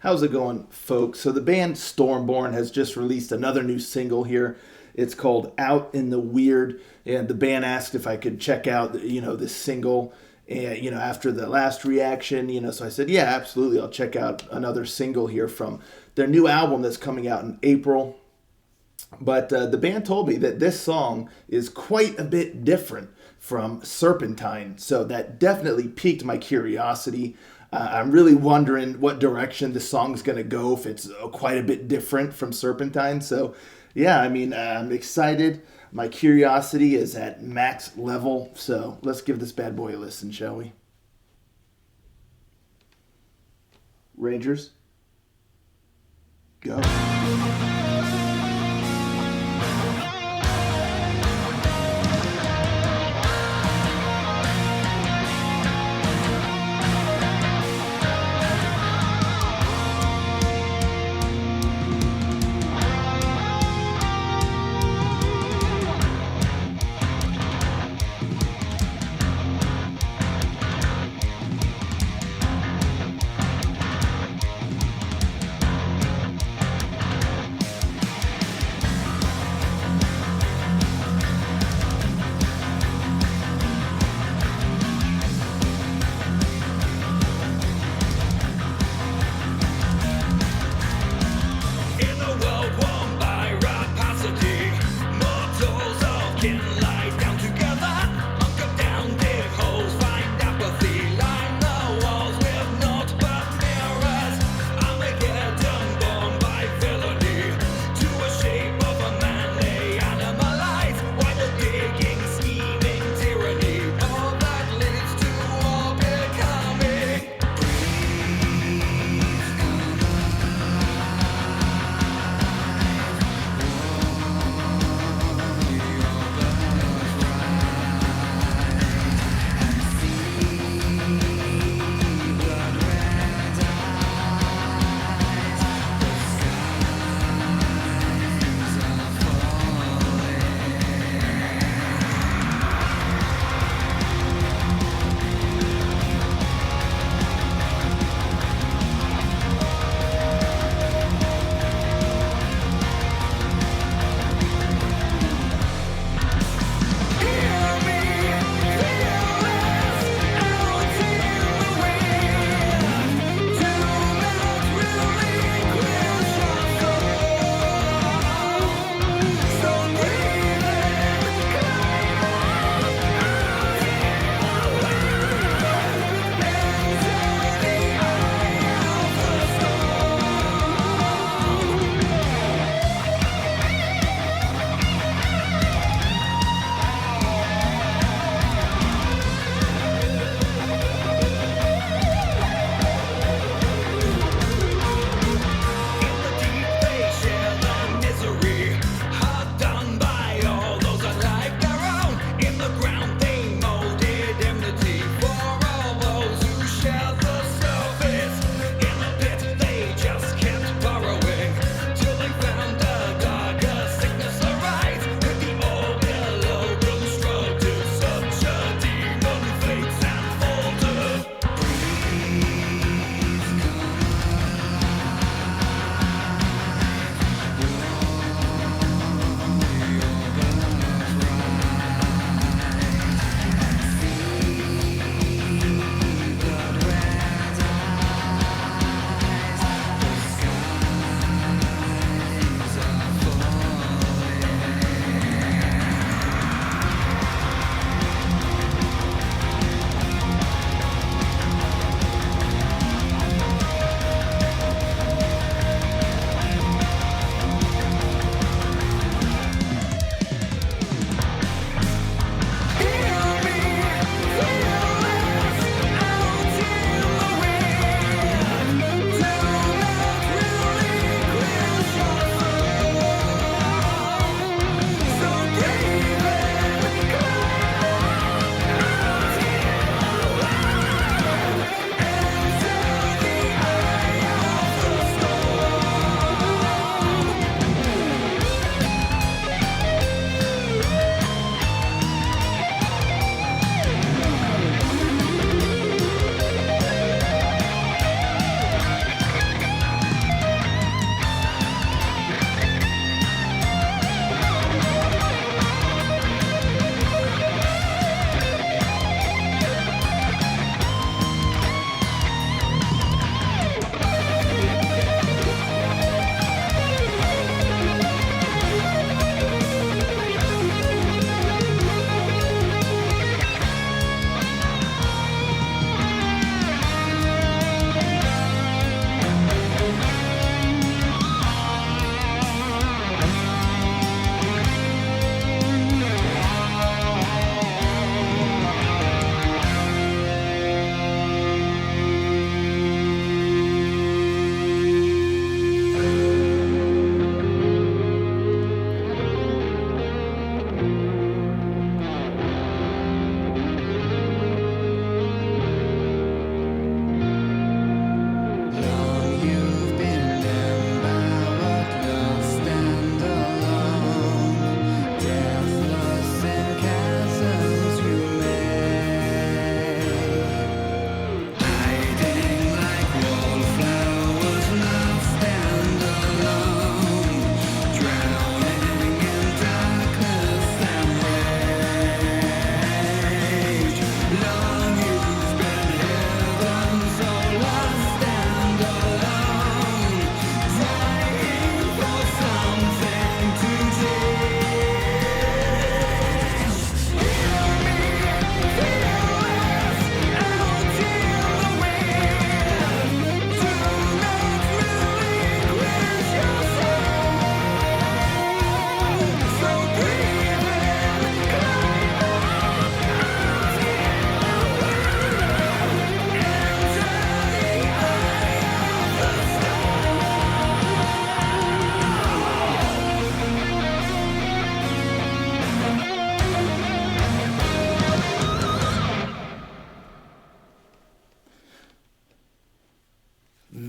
How's it going, folks? So the band Stormborn has just released another new single here. It's called "Out in the Weird," and the band asked if I could check out, this single, and after the last reaction, so I said, yeah, absolutely, I'll check out another single here from their new album that's coming out in April. But the band told me that this song is quite a bit different from Serpentine, so that definitely piqued my curiosity. I'm really wondering what direction the song's going to go, if it's quite a bit different from Serpentine. So, yeah, I'm excited. My curiosity is at max level. So, let's give this bad boy a listen, shall we? Rangers, go.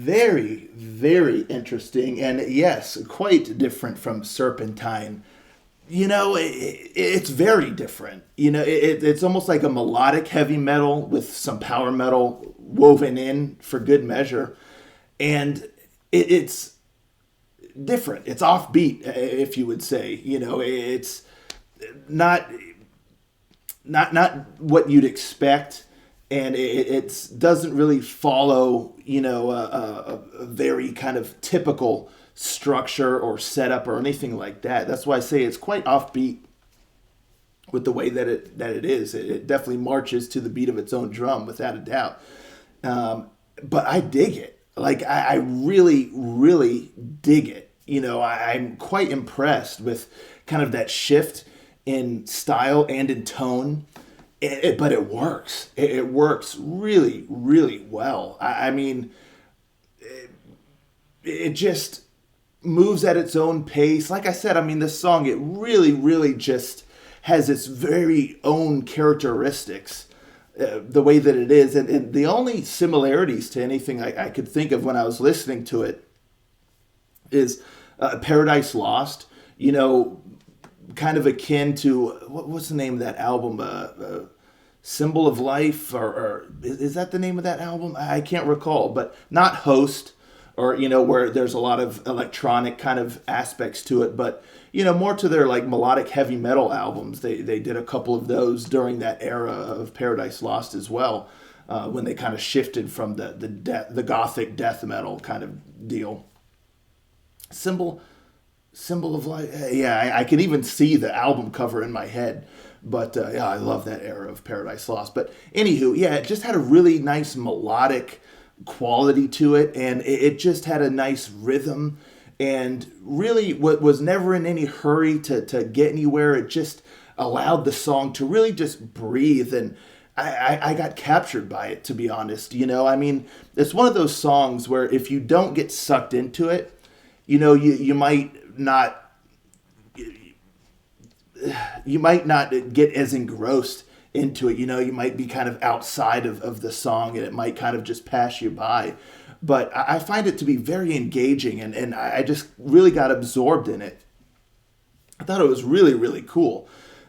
very, very interesting, and yes, quite different from Serpentine. It's very different. It's almost like a melodic heavy metal with some power metal woven in for good measure. And it's different. It's offbeat, if you would say. It's not what you'd expect, and it doesn't really follow a very kind of typical structure or setup or anything like that. That's why I say it's quite offbeat with the way that it is. It definitely marches to the beat of its own drum, without a doubt. But I dig it. Like I really, really dig it. I'm quite impressed with kind of that shift in style and in tone. But it works. It works really, really well. I mean, it just moves at its own pace. Like I said, I mean, this song, it really, really just has its very own characteristics, the way that it is. And the only similarities to anything I could think of when I was listening to it is Paradise Lost, kind of akin to, what's the name of that album? Symbol of Life, or is that the name of that album? I can't recall, but not Host, or where there's a lot of electronic kind of aspects to it, but more to their like melodic heavy metal albums. They did a couple of those during that era of Paradise Lost as well, when they kind of shifted from the gothic death metal kind of deal. Symbol of Life. Yeah, I can even see the album cover in my head. But yeah, I love that era of Paradise Lost. But anywho, yeah, it just had a really nice melodic quality to it, and it just had a nice rhythm, and really was never in any hurry to get anywhere. It just allowed the song to really just breathe, and I got captured by it, to be honest. I mean, it's one of those songs where if you don't get sucked into it, you might not get as engrossed into it. You might be kind of outside of the song, and it might kind of just pass you by. But I find it to be very engaging, and I just really got absorbed in it. I thought it was really, really cool.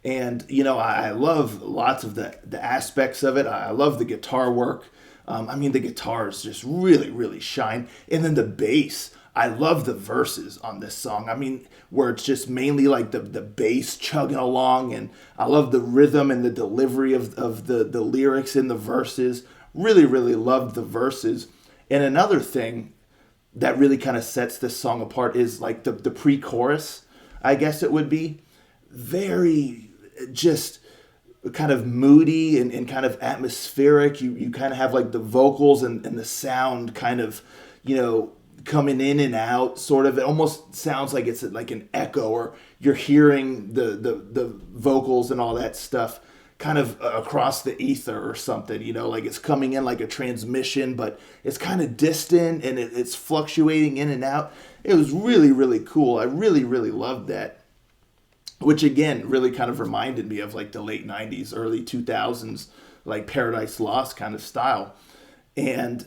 And, I love lots of the aspects of it. I love the guitar work. I mean, the guitars just really, really shine. And then the bass. I love the verses on this song. I mean, where it's just mainly like the bass chugging along, and I love the rhythm and the delivery of the lyrics in the verses. Really, really loved the verses. And another thing that really kind of sets this song apart is like the pre-chorus, I guess it would be. Very just kind of moody and kind of atmospheric. You kind of have like the vocals and the sound kind of, coming in and out, sort of. It almost sounds like it's like an echo, or you're hearing the vocals and all that stuff kind of across the ether or something, like it's coming in like a transmission, but it's kind of distant, and it's fluctuating in and out. It was really, really cool. I really, really loved that, which again really kind of reminded me of like the late 90s, early 2000s, like Paradise Lost kind of style. And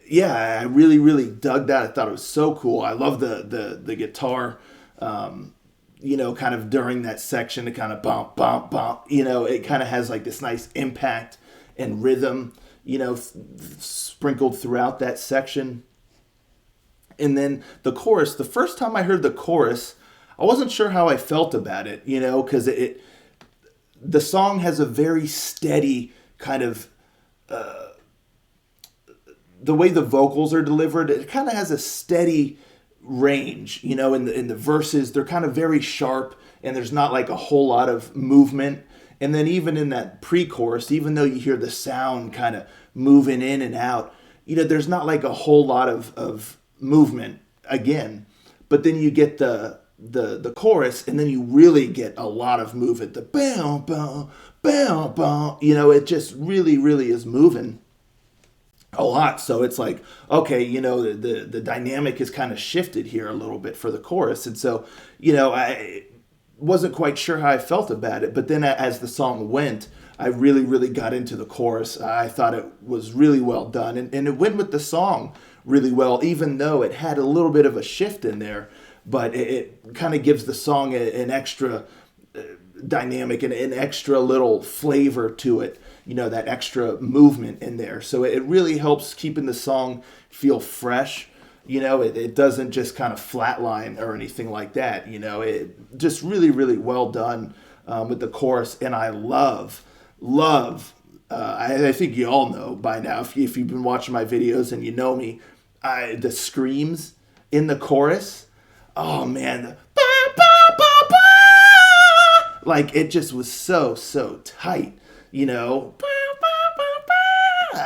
yeah, I really, really dug that. I thought it was so cool. I love the guitar, kind of during that section, it kind of bump, bump, bump. It kind of has like this nice impact and rhythm, sprinkled throughout that section. And then the chorus, the first time I heard the chorus, I wasn't sure how I felt about it, because the song has a very steady kind of, the way the vocals are delivered, it kind of has a steady range, in the verses. They're kind of very sharp, and there's not like a whole lot of movement. And then even in that pre-chorus, even though you hear the sound kind of moving in and out, there's not like a whole lot of movement again. But then you get the chorus, and then you really get a lot of movement. The bow, bow, bow, bow. It just really, really is moving a lot. So it's like, okay, the dynamic is kind of shifted here a little bit for the chorus. And so, I wasn't quite sure how I felt about it. But then as the song went, I really, really got into the chorus. I thought it was really well done. And it went with the song really well, even though it had a little bit of a shift in there, but it kind of gives the song an extra dynamic and an extra little flavor to it, that extra movement in there. So it really helps keeping the song feel fresh. It doesn't just kind of flatline or anything like that. It just really, really well done with the chorus. And I love, I think you all know by now, if you've been watching my videos and you know me, the screams in the chorus, oh man, the ba, ba, ba, ba, like it just was so tight, Ba, ba, ba, ba.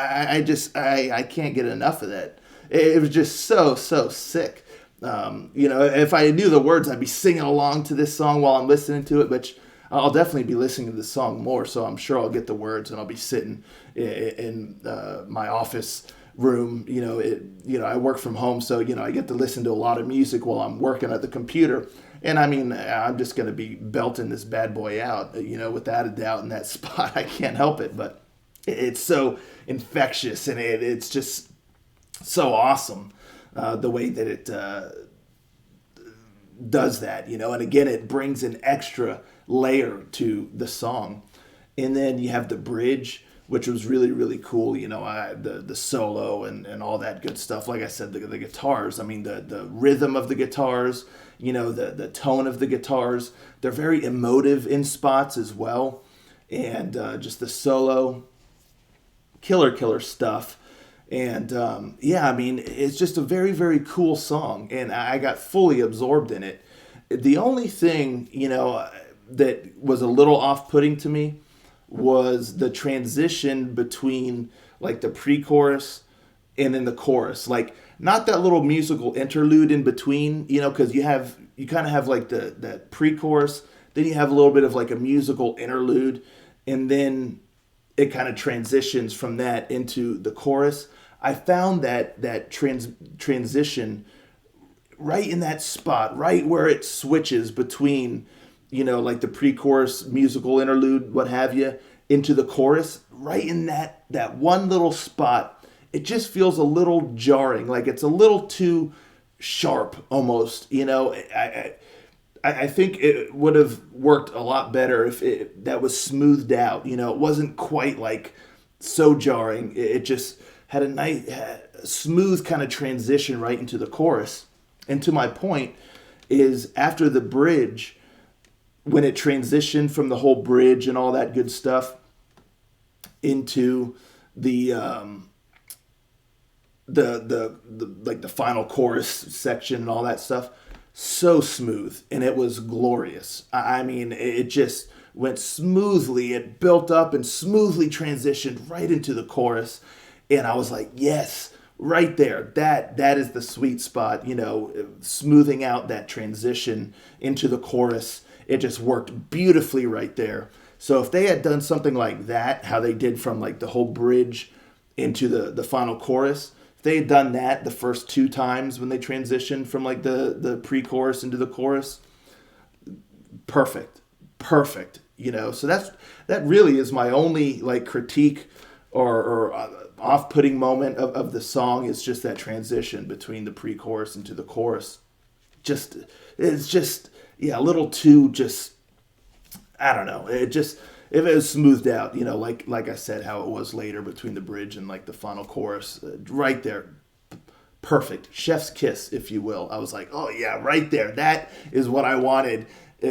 I can't get enough of that. It was just so sick. If I knew the words, I'd be singing along to this song while I'm listening to it, but I'll definitely be listening to the song more, so I'm sure I'll get the words, and I'll be sitting in my office room. I work from home, so I get to listen to a lot of music while I'm working at the computer. And I mean, I'm just going to be belting this bad boy out, without a doubt in that spot. I can't help it, but it's so infectious, and it's just so awesome the way that it does that, and again, it brings an extra layer to the song. And then you have the bridge, which was really, really cool, the solo and all that good stuff. Like I said, the guitars, I mean, the rhythm of the guitars, the tone of the guitars, they're very emotive in spots as well. And just the solo, killer stuff. And I mean, it's just a very, very cool song, and I got fully absorbed in it. The only thing, that was a little off-putting to me was the transition between like the pre-chorus and then the chorus. Like, not that little musical interlude in between, because you kind of have like that pre-chorus, then you have a little bit of like a musical interlude, and then it kind of transitions from that into the chorus. I found that transition right in that spot, right where it switches between, like the pre-chorus musical interlude, what have you, into the chorus, right in that one little spot. It just feels a little jarring, like it's a little too sharp almost, I think it would have worked a lot better if that was smoothed out. It wasn't quite like so jarring. It just had a nice, smooth kind of transition right into the chorus. And to my point is, after the bridge, when it transitioned from the whole bridge and all that good stuff into the like the final chorus section and all that stuff, so smooth, and it was glorious. I mean, it just went smoothly. It built up and smoothly transitioned right into the chorus, and I was like, yes, right there. That is the sweet spot, smoothing out that transition into the chorus. It just worked beautifully right there. So if they had done something like that, how they did from like the whole bridge into the final chorus, if they had done that the first two times when they transitioned from like the pre-chorus into the chorus, perfect. So that really is my only like critique or off-putting moment of the song. Is just that transition between the pre-chorus into the chorus. It's just a little too just, I don't know. It just, if it was smoothed out, like I said, how it was later between the bridge and like the final chorus, right there, perfect, chef's kiss, if you will. I was like, oh yeah, right there. That is what I wanted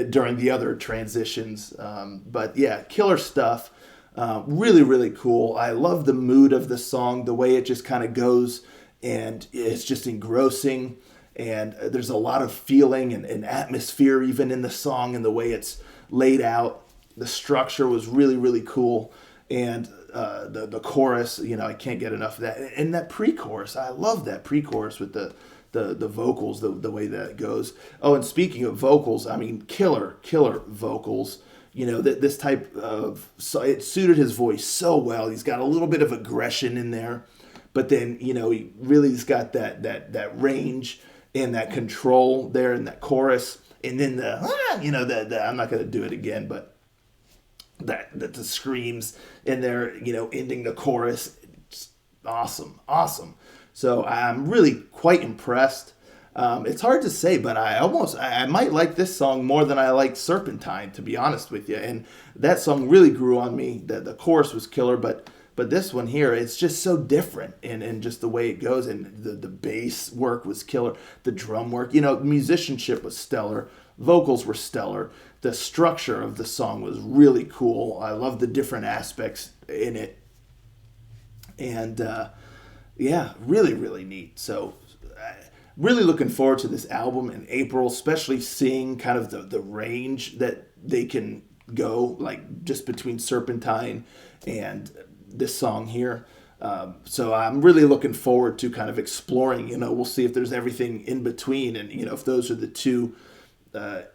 during the other transitions. But yeah, killer stuff. Really, really cool. I love the mood of the song, the way it just kind of goes, and it's just engrossing. And there's a lot of feeling and atmosphere even in the song, and the way it's laid out. The structure was really, really cool. And the chorus, I can't get enough of that. And that pre-chorus, I love that pre-chorus with the vocals, the way that it goes. Oh, and speaking of vocals, I mean, killer vocals. This type of, so it suited his voice so well. He's got a little bit of aggression in there, but then, he really's got that range and that control there in that chorus. And then I'm not going to do it again, but the screams in there, ending the chorus, awesome. So I'm really quite impressed. It's hard to say, but I might like this song more than I like Serpentine, to be honest with you. And that song really grew on me. The chorus was killer, but this one here, it's just so different in just the way it goes. And the bass work was killer. The drum work, musicianship was stellar. Vocals were stellar. The structure of the song was really cool. I love the different aspects in it. And yeah, really, really neat. So really looking forward to this album in April, especially seeing kind of the range that they can go, like just between Serpentine and this song here. So I'm really looking forward to kind of exploring, we'll see if there's everything in between, and, if those are the two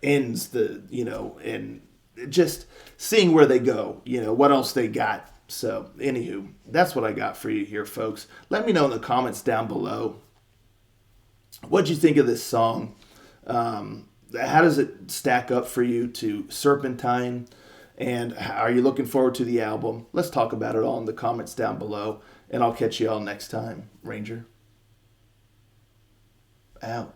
ends, and just seeing where they go, what else they got. So anywho, that's what I got for you here, folks. Let me know in the comments down below. What'd you think of this song? How does it stack up for you to Serpentine? And are you looking forward to the album? Let's talk about it all in the comments down below. And I'll catch you all next time. Ranger out.